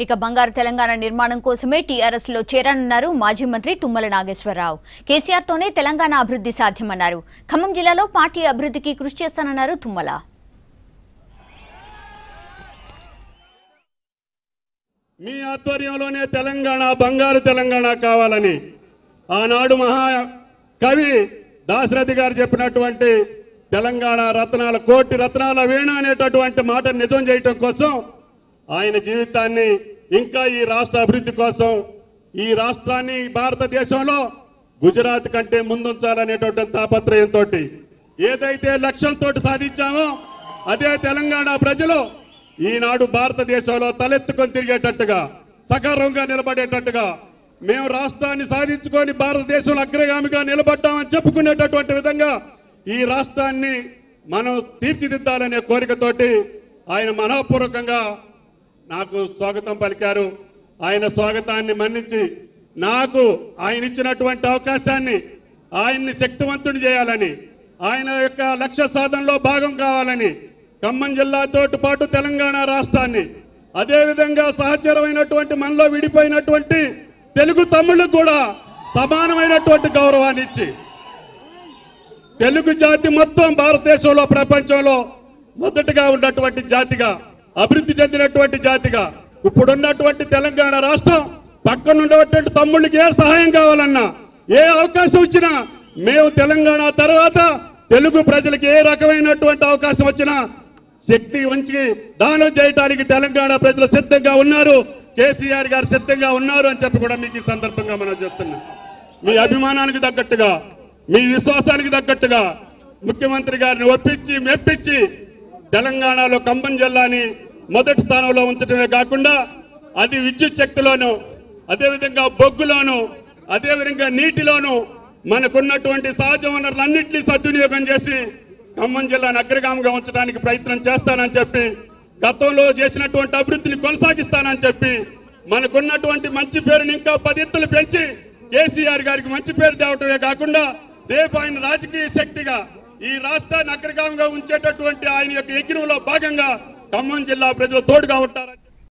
ఇక బంగారు తెలంగాణ నిర్మాణం కోసమే టీఆర్ఎస్ లో చేరనున్నారు మాజీ మంత్రి తుమ్మల నాగేశ్వరరావు. కేసీఆర్ తోనే తెలంగాణ అభివృద్ధి సాధ్యమన్నారు. ఖమ్మం జిల్లాలో పార్టీ అభివృద్ధికి కృషి చేస్తానన్నారు తుమ్మల. మీ ఆధ్వర్యంలోనే తెలంగాణ బంగారు తెలంగాణ కావాలని ఆనాడు మహా కవి దాశరథి గారు చెప్పినటువంటి తెలంగాణ రత్నాల కోటి రత్నాల వీణ అనేటటువంటి మాట నిజం చేయటం కోసం ఆయన జీవితాన్ని ఇంకా ఈ రాష్ట్ర అభివృద్ధి కోసం ఈ రాష్ట్రాన్ని భారతదేశంలో గుజరాత్ కంటే ముందుంచాలనేటువంటి తాపత్రయంతో ఏదైతే లక్ష్యంతో సాధించామో అదే తెలంగాణ ప్రజలు ఈనాడు భారతదేశంలో తలెత్తుకొని తిరిగేటట్టుగా సకారంగా నిలబడేటట్టుగా మేము రాష్ట్రాన్ని సాధించుకొని భారతదేశంలో అగ్రగామిగా నిలబడ్డామని చెప్పుకునేటటువంటి విధంగా ఈ రాష్ట్రాన్ని మనం తీర్చిదిద్దాలనే కోరికతోటి ఆయన మనఃపూర్వకంగా నాకు స్వాగతం పలికారు. ఆయన స్వాగతాన్ని మన్నించి నాకు ఆయన ఇచ్చినటువంటి అవకాశాన్ని ఆయన్ని శక్తివంతుని చేయాలని ఆయన యొక్క లక్ష్య సాధనలో భాగం కావాలని ఖమ్మం జిల్లాతో పాటు తెలంగాణ రాష్ట్రాన్ని అదేవిధంగా సహచరమైనటువంటి మనలో విడిపోయినటువంటి తెలుగు తమ్ముళ్ళకు కూడా సమానమైనటువంటి గౌరవాన్ని ఇచ్చి తెలుగు జాతి మొత్తం భారతదేశంలో ప్రపంచంలో మొదటగా ఉన్నటువంటి జాతిగా అభివృద్ధి చెందినటువంటి జాతిగా ఇప్పుడున్నటువంటి తెలంగాణ రాష్ట్రం పక్కనున్నటువంటి తమ్ముళ్ళకి ఏ సహాయం కావాలన్నా ఏ అవకాశం వచ్చినా మేము తెలంగాణ తర్వాత తెలుగు ప్రజలకు ఏ రకమైనటువంటి అవకాశం వచ్చినా శక్తి వంచి దానం చేయడానికి తెలంగాణ ప్రజలు సిద్ధంగా ఉన్నారు. కేసీఆర్ గారు సిద్ధంగా ఉన్నారు అని చెప్పి కూడా మీకు ఈ సందర్భంగా మనం చెప్తున్నాం. మీ అభిమానానికి తగ్గట్టుగా మీ విశ్వాసానికి తగ్గట్టుగా ముఖ్యమంత్రి గారిని ఒప్పించి మెప్పించి తెలంగాణలో ఖమ్మం జిల్లాని మొదటి స్థానంలో ఉంచడమే కాకుండా అది విద్యుత్ శక్తిలోను అదేవిధంగా బొగ్గులోను అదేవిధంగా నీటిలోను మనకున్నటువంటి సహజ వనరులన్నింటినీ సద్వినియోగం చేసి ఖమ్మం జిల్లాను అగ్రగామిగా ఉంచడానికి ప్రయత్నం చేస్తానని చెప్పి గతంలో చేసినటువంటి అభివృద్ధిని కొనసాగిస్తానని చెప్పి మనకున్నటువంటి మంచి పేరుని ఇంకా 10 ఎత్తులు పెంచి కేసీఆర్ గారికి మంచి పేరు తేవటమే కాకుండా రేపు ఆయన రాజకీయ శక్తిగా ఈ రాష్ట్రాన్ని అగ్రగామిగా ఉంచేటటువంటి ఆయన యొక్క యజ్ఞంలో భాగంగా ఖమ్మం జిల్లా ప్రజలు తోడుగా ఉంటారని